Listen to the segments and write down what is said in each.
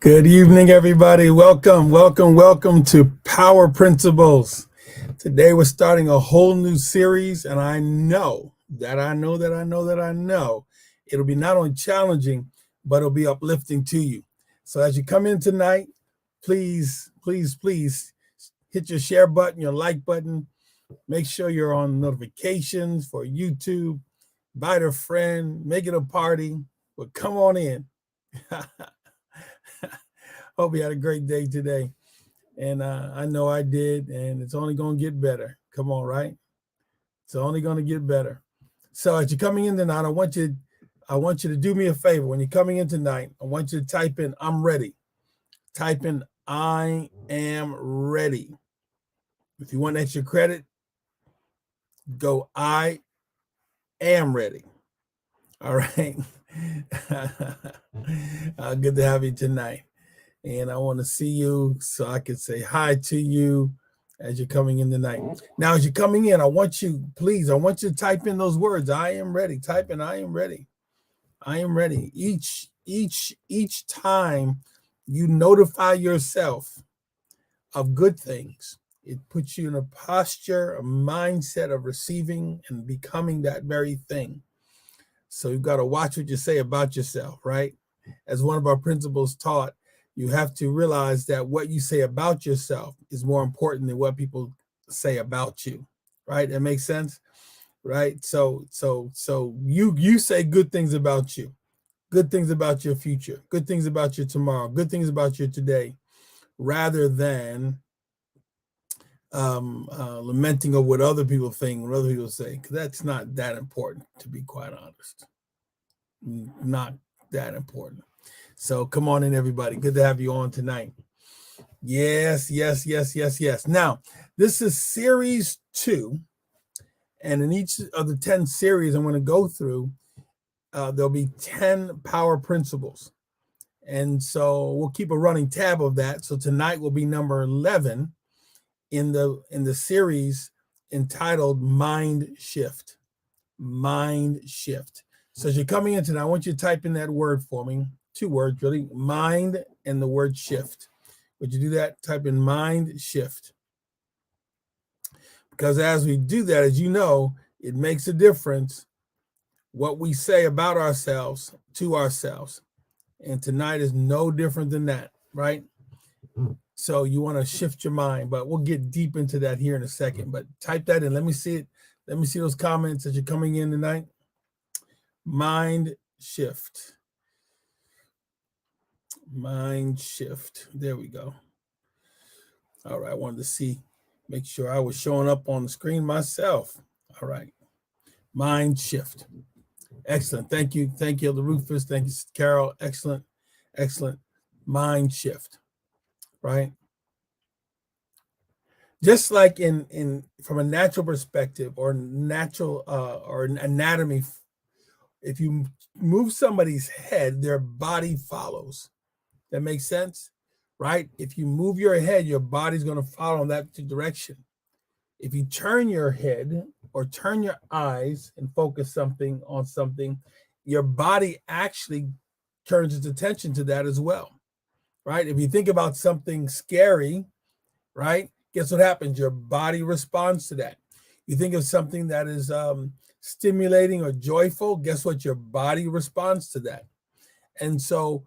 Good evening, everybody. Welcome to Power Principles. Today we're starting a whole new series, and I know it'll be not only challenging, but it'll be uplifting to you. So as you come in tonight, please hit your share button, your like button. Make sure you're on notifications for YouTube. Invite a friend, make it a party, but come on in. Hope you had a great day today. And I know I did, and it's only going to get better. Come on, right? It's only going to get better. So as you're coming in tonight, I want you to do me a favor. When you're coming in tonight, I want you to type in, I'm ready. Type in, I am ready. If you want extra credit, go, I am ready. All right. Good to have you tonight. And I want to see you so I can say hi to you as you're coming in tonight. Now, as you're coming in, I want you to type in those words. I am ready. Type in, I am ready. I am ready. Each time you notify yourself of good things, it puts you in a posture, a mindset of receiving and becoming that very thing. So you've got to watch what you say about yourself, right? As one of our principals taught, you have to realize that what you say about yourself is more important than what people say about you, right? That makes sense, right? So you say good things about you, good things about your future, good things about your tomorrow, good things about your today, rather than lamenting of what other people think, what other people say, because that's not that important, to be quite honest. Not that important. So come on in, everybody. Good to have you on tonight. Yes. Now, this is series 2. And in each of the 10 series I'm going to go through, there'll be 10 power principles. And so we'll keep a running tab of that. So tonight will be number 11 in the series entitled Mind Shift. Mind Shift. So as you're coming in tonight, I want you to type in that word for me. 2 words, really. Mind and the word shift. Would you do that? Type in mind shift. Because as we do that, as you know, it makes a difference what we say about ourselves to ourselves. And tonight is no different than that, right? So you want to shift your mind, but we'll get deep into that here in a second. But type that in. Let me see it. Let me see those comments as you're coming in tonight. Mind shift. Mind shift. There we go. All right. I wanted to make sure I was showing up on the screen myself. All right. Mind shift. Excellent. Thank you. Thank you, Elder Rufus. Thank you, Carol. Excellent. Mind shift. Right. Just like in from a natural perspective or natural or anatomy, if you move somebody's head, their body follows. That makes sense, right? If you move your head, your body's going to follow in that direction. If you turn your head or turn your eyes and focus on something, your body actually turns its attention to that as well, right? If you think about something scary, right? Guess what happens? Your body responds to that. You think of something that is stimulating or joyful, guess what? Your body responds to that. And so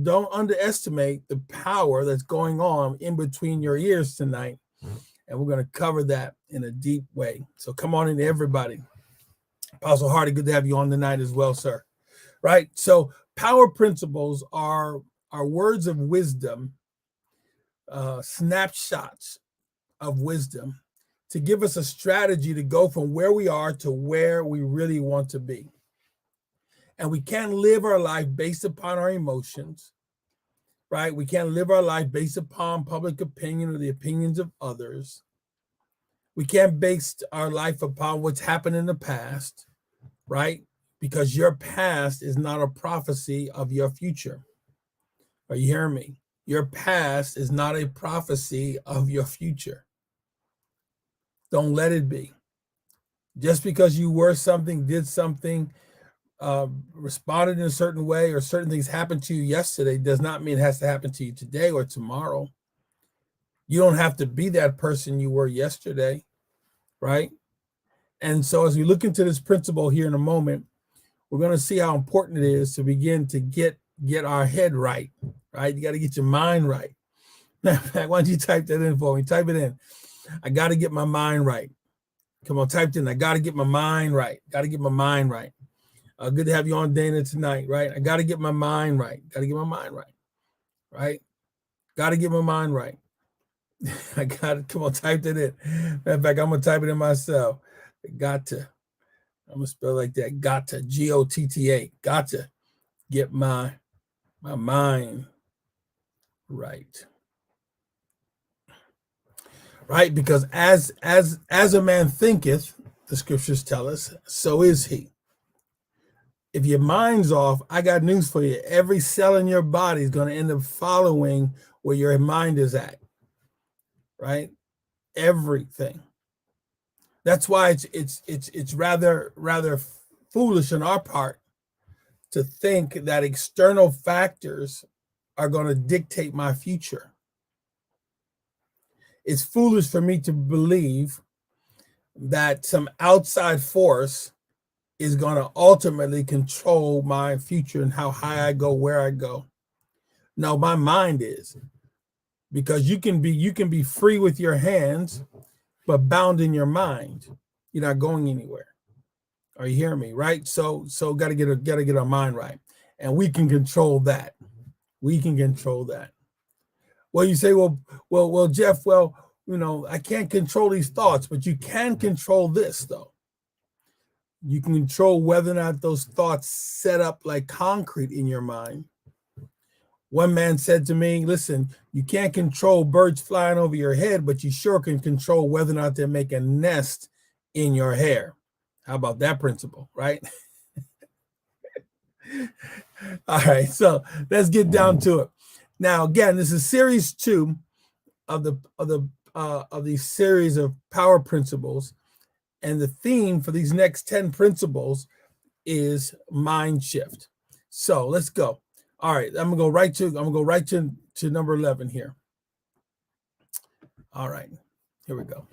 don't underestimate the power that's going on in between your ears tonight. And we're going to cover that in a deep way. So come on in, everybody. Apostle Hardy, good to have you on tonight as well, sir. Right? So power principles are words of wisdom, snapshots of wisdom to give us a strategy to go from where we are to where we really want to be. And we can't live our life based upon our emotions, right? We can't live our life based upon public opinion or the opinions of others. We can't base our life upon what's happened in the past, right? Because your past is not a prophecy of your future. Are you hearing me? Your past is not a prophecy of your future. Don't let it be. Just because you were something, did something, responded in a certain way or certain things happened to you yesterday does not mean it has to happen to you today or tomorrow. You don't have to be that person you were yesterday, right? And so as we look into this principle here in a moment, we're going to see how important it is to begin to get our head right, right? You got to get your mind right. Matter of fact, why don't you type that in for me? Type it in. I got to get my mind right. Come on, type it in. I got to get my mind right. Got to get my mind right. Good to have you on, Dana, tonight, right? I got to get my mind right. Got to get my mind right, right? Got to get my mind right. I got to, come on, type that in. Matter of fact, I'm going to type it in myself. Got to. I'm going to spell it like that. Got to. G-O-T-T-A. Got to get my mind right. Right? Because as a man thinketh, the scriptures tell us, so is he. If your mind's off, I got news for you. Every cell in your body is going to end up following where your mind is at. Right? Everything. That's why it's rather foolish on our part to think that external factors are going to dictate my future. It's foolish for me to believe that some outside force is going to ultimately control my future and how high I go, where I go. No, my mind is, because you can be free with your hands, but bound in your mind. You're not going anywhere. Are you hearing me? Right? So got to get our mind right, and we can control that. We can control that. Well, you say, well, Jeff. Well, I can't control these thoughts, but you can control this, though. You can control whether or not those thoughts set up like concrete in your mind. One man said to me, listen, you can't control birds flying over your head, but you sure can control whether or not they make a nest in your hair. How about that principle, right? All right, so let's get down to it. Now, again, this is series 2 of the series of power principles, and the theme for these next 10 principles is mind shift. So let's go. All right, I'm gonna go right to number 11 here. All right, here we go.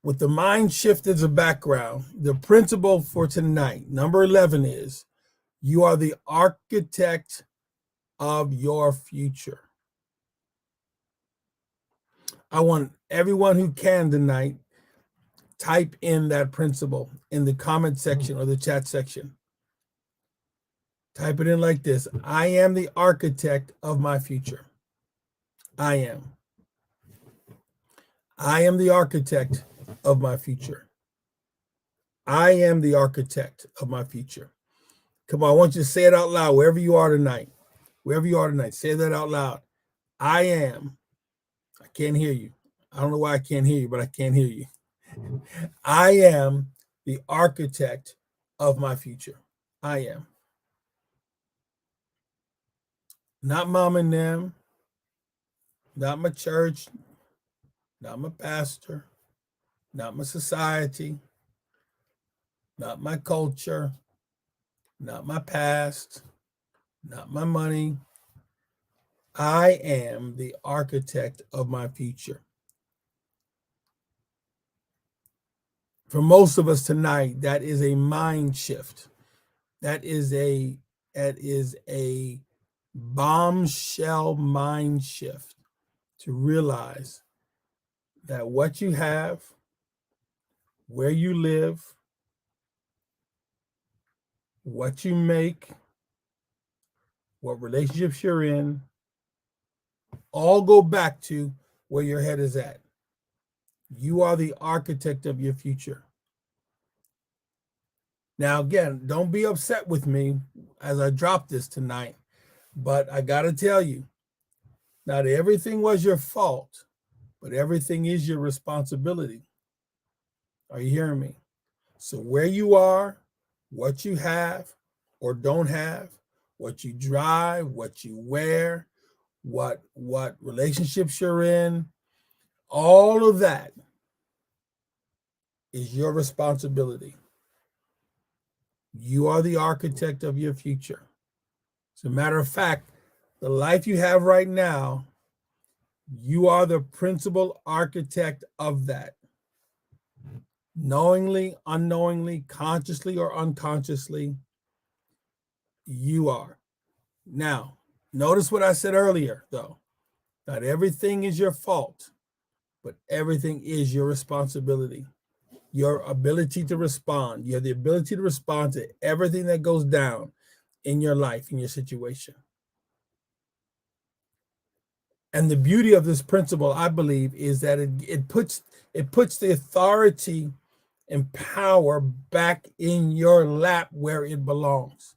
With the mind shift as a background, the principle for tonight, number 11, is you are the architect of your future. I want everyone who can tonight type in that principle in the comment section or the chat section. Type it in like this: I am the architect of my future. I am. I am the architect of my future. I am the architect of my future. Come on, I want you to say it out loud wherever you are tonight. Wherever you are tonight, say that out loud. I am. I can't hear you. I don't know why I can't hear you, but I can't hear you. I am the architect of my future. I am. Not mom and them, not my church, not my pastor, not my society, not my culture, not my past, not my money. I am the architect of my future. For most of us tonight, that is a mind shift. That is a bombshell mind shift to realize that what you have, where you live, what you make, what relationships you're in, all go back to where your head is at. You are the architect of your future. Now, again, don't be upset with me as I drop this tonight, but I got to tell you, not everything was your fault, but everything is your responsibility. Are you hearing me? So where you are, what you have or don't have, what you drive, what you wear, what relationships you're in, all of that is your responsibility. You are the architect of your future. As a matter of fact, the life you have right now, you are the principal architect of that. Knowingly, unknowingly, consciously or unconsciously, you are. Now, notice what I said earlier, though. Not everything is your fault, but everything is your responsibility. Your ability to respond. You have the ability to respond to everything that goes down in your life, in your situation. And the beauty of this principle, I believe, is that it puts the authority and power back in your lap where it belongs.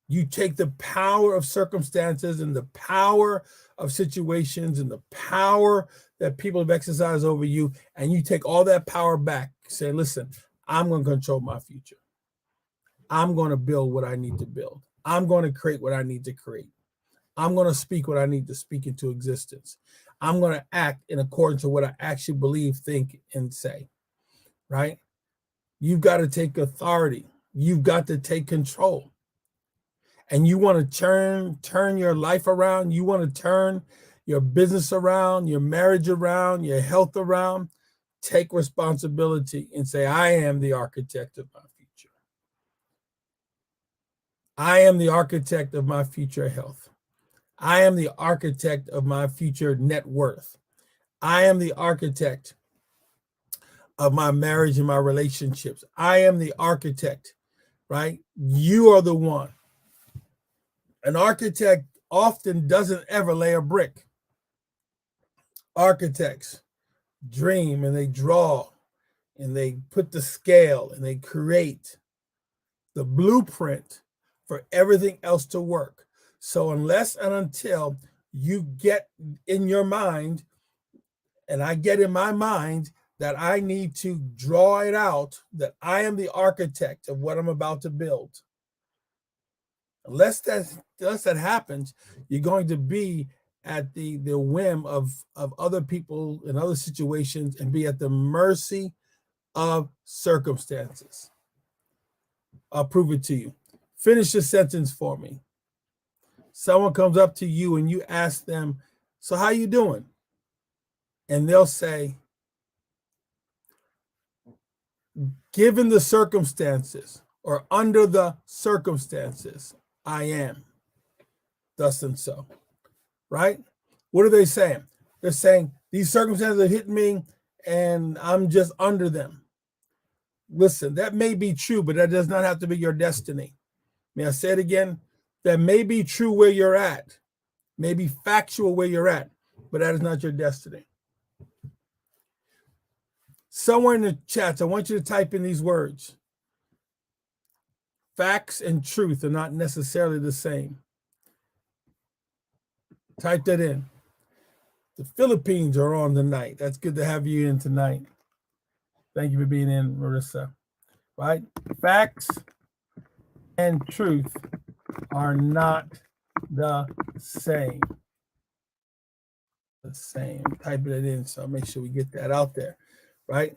You take the power of circumstances and the power of situations and the power that people have exercised over you, and you take all that power back. Say, listen, I'm going to control my future. I'm going to build what I need to build. I'm going to create what I need to create. I'm going to speak what I need to speak into existence. I'm going to act in accordance to what I actually believe, think, and say, right? You've got to take authority. You've got to take control. And you want to turn your life around. You want to turn your business around, your marriage around, your health around. Take responsibility and say, I am the architect of my future. I am the architect of my future health. I am the architect of my future net worth. I am the architect of my marriage and my relationships. I am the architect, right? You are the one. An architect often doesn't ever lay a brick. Architects dream and they draw and they put the scale and they create the blueprint for everything else to work. So unless and until you get in your mind, and I get in my mind that I need to draw it out, that I am the architect of what I'm about to build. Unless that happens, you're going to be at the whim of other people in other situations and be at the mercy of circumstances. I'll prove it to you. Finish the sentence for me. Someone comes up to you and you ask them, so how you doing? And they'll say, given the circumstances or under the circumstances, I am thus and so, right? What are they saying? They're saying these circumstances are hitting me and I'm just under them. Listen, that may be true, but that does not have to be your destiny. May I say it again? That may be true where you're at, may be factual where you're at, but that is not your destiny. Somewhere in the chats, I want you to type in these words. Facts and truth are not necessarily the same. Type that in. The Philippines are on tonight. That's good to have you in tonight. Thank you for being in, Marissa. Right? Facts and truth are not the same. The same. Type it in, so I'll make sure we get that out there. Right?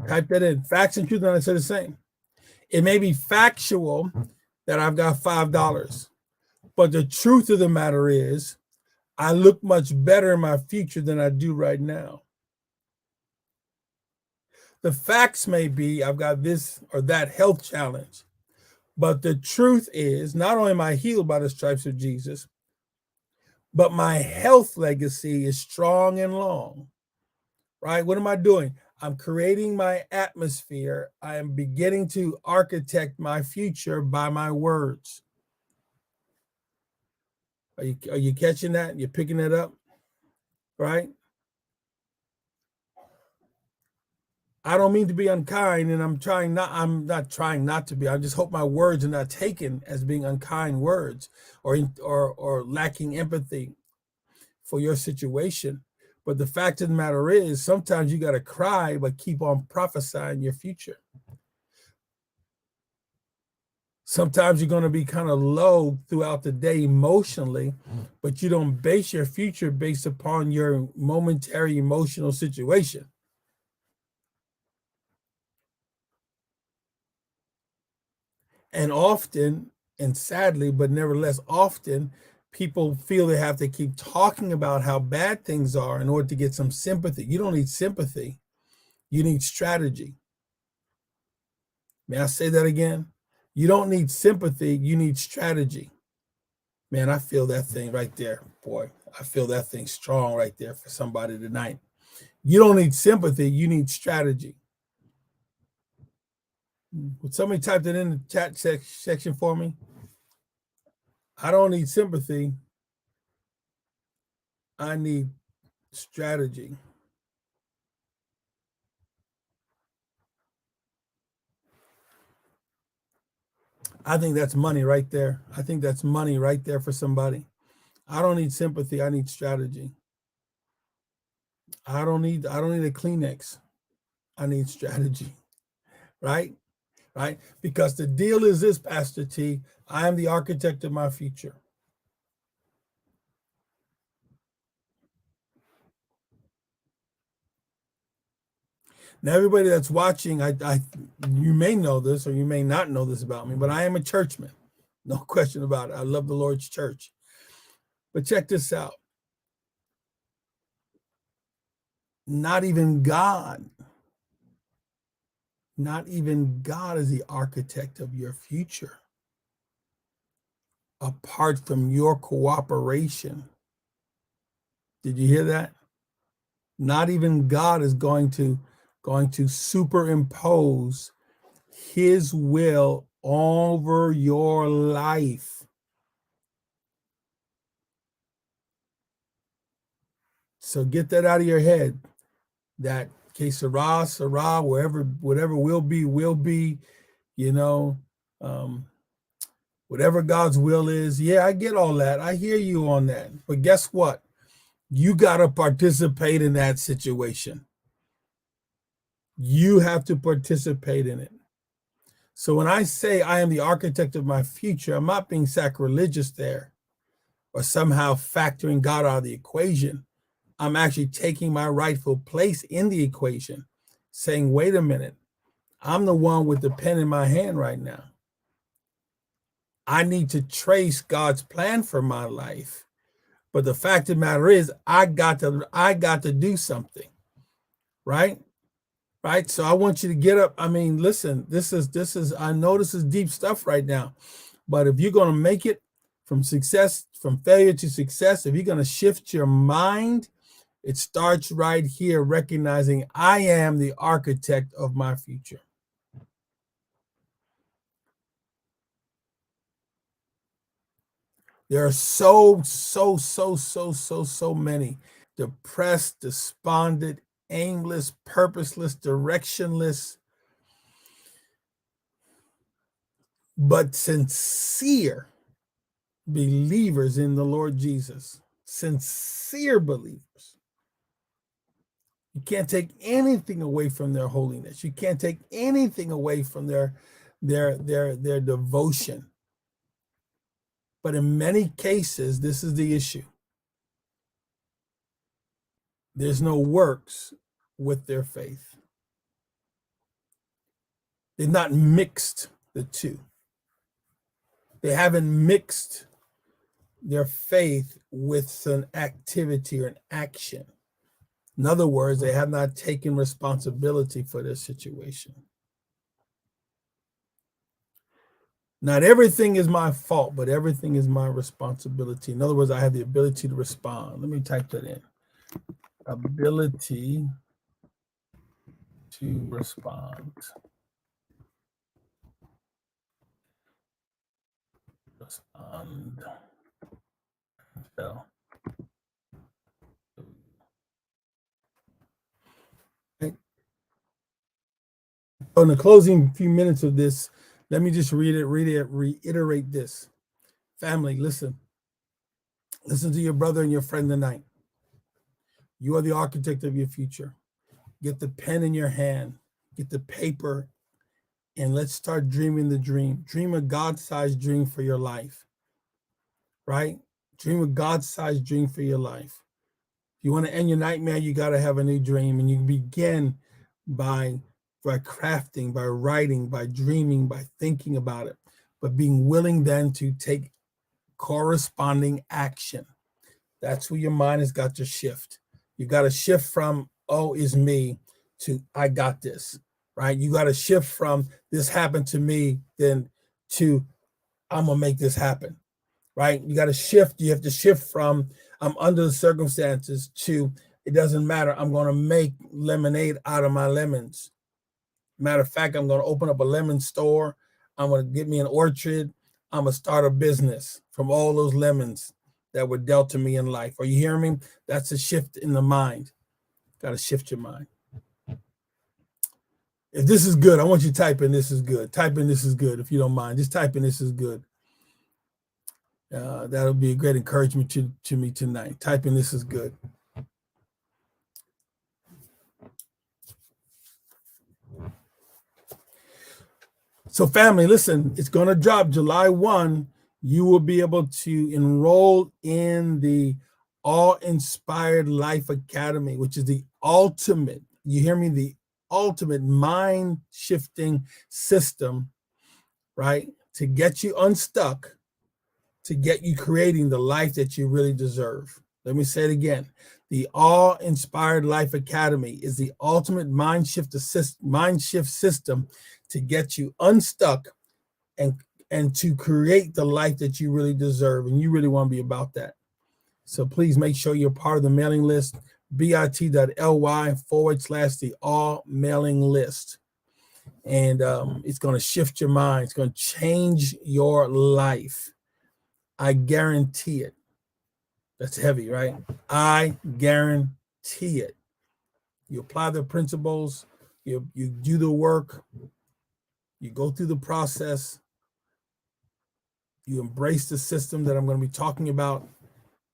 Type that in. Facts and truth are not necessarily the same. It may be factual that I've got $5, but the truth of the matter is I look much better in my future than I do right now. The facts may be I've got this or that health challenge, but the truth is not only am I healed by the stripes of Jesus, but my health legacy is strong and long, right? What am I doing? I'm creating my atmosphere. I am beginning to architect my future by my words. Are you catching that? You're picking it up, right? I don't mean to be unkind, and I'm not trying not to be. I just hope my words are not taken as being unkind words or lacking empathy for your situation. But the fact of the matter is, sometimes you got to cry, but keep on prophesying your future. Sometimes you're going to be kind of low throughout the day emotionally, but you don't base your future based upon your momentary emotional situation. And often, and sadly, but nevertheless, often, people feel they have to keep talking about how bad things are in order to get some sympathy. You don't need sympathy, you need strategy. May I say that again? You don't need sympathy, you need strategy. Man, I feel that thing right there, boy. I feel that thing strong right there for somebody tonight. You don't need sympathy, you need strategy. Would somebody type that in the chat section for me? I don't need sympathy, I need strategy. I think that's money right there. I think that's money right there for somebody. I don't need sympathy, I need strategy. I don't need a Kleenex. I need strategy. Right? Right? Because the deal is this, Pastor T, I am the architect of my future. Now, everybody that's watching, you may know this or you may not know this about me, but I am a churchman. No question about it. I love the Lord's church. But check this out. Not even God is the architect of your future. Apart from your cooperation. Did you hear that? Not even God is going to superimpose his will over your life. So get that out of your head. That que sera, sera, whatever will be, you know, whatever God's will is. Yeah, I get all that. I hear you on that. But guess what? You got to participate in that situation. You have to participate in it. So when I say I am the architect of my future, I'm not being sacrilegious there or somehow factoring God out of the equation. I'm actually taking my rightful place in the equation, saying, wait a minute, I'm the one with the pen in my hand right now. I need to trace God's plan for my life. But the fact of the matter is, I got to do something, right? Right. So I want you to get up. I mean, listen, this is, I know this is deep stuff right now, but if you're going to make it from failure to success, if you're going to shift your mind, it starts right here, recognizing I am the architect of my future. There are so many depressed, despondent, aimless, purposeless, directionless, but sincere believers in the Lord Jesus. Sincere believers. You can't take anything away from their holiness. You can't take anything away from their devotion. But in many cases, this is the issue. There's no works with their faith. They've not mixed the two. They haven't mixed their faith with an activity or an action. In other words, they have not taken responsibility for their situation. Not everything is my fault, but everything is my responsibility. In other words, I have the ability to respond. Let me type that in. Ability to respond. Respond. So. In the closing few minutes of this, let me just reiterate this. Family, listen. Listen to your brother and your friend tonight. You are the architect of your future. Get the pen in your hand, get the paper, and let's start dreaming the dream. Dream a God-sized dream for your life, right? Dream a God-sized dream for your life. If you want to end your nightmare, you got to have a new dream. And you begin by crafting, by writing, by dreaming, by thinking about it. but being willing then to take corresponding action. That's where your mind has got to shift. You got to shift from, oh, is me, to I got this, right? You got to shift from this happened to me, then to I'm going to make this happen, right? You got to shift. You have to shift from I'm under the circumstances to it doesn't matter. I'm going to make lemonade out of my lemons. Matter of fact, I'm going to open up a lemon store. I'm going to get me an orchard. I'm going to start a business from all those lemons that were dealt to me in life. Are you hearing me? That's a shift in the mind. Got to shift your mind. If this is good, I want you to type in this is good. Type in this is good if you don't mind. Just type in this is good. That'll be a great encouragement to me tonight. Type in this is good. So family, listen, it's going to drop July 1. You will be able to enroll in the Awe-Inspired Life Academy, which is the ultimate, you hear me, the ultimate mind-shifting system, right? To get you unstuck, to get you creating the life that you really deserve. Let me say it again. The Awe-Inspired Life Academy is the ultimate mind shift system to get you unstuck and to create the life that you really deserve. And you really want to be about that. So please make sure you're part of the mailing list, bit.ly/the all mailing list. And it's going to shift your mind. It's going to change your life. I guarantee it. That's heavy, right? I guarantee it. You apply the principles, you do the work, you go through the process, you embrace the system that I'm going to be talking about,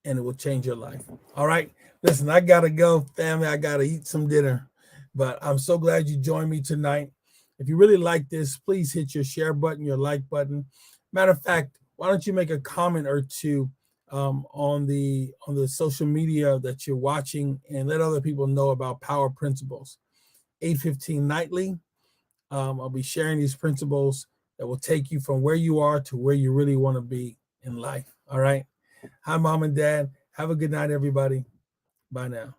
and it will change your life. All right. Listen, I got to go, family. I got to eat some dinner, but I'm so glad you joined me tonight. If you really like this, please hit your share button, your like button. Matter of fact, why don't you make a comment or two on the social media that you're watching and let other people know about Power Principles. 8:15 nightly. I'll be sharing these principles that will take you from where you are to where you really want to be in life. All right. Hi, Mom and Dad. Have a good night, everybody. Bye now.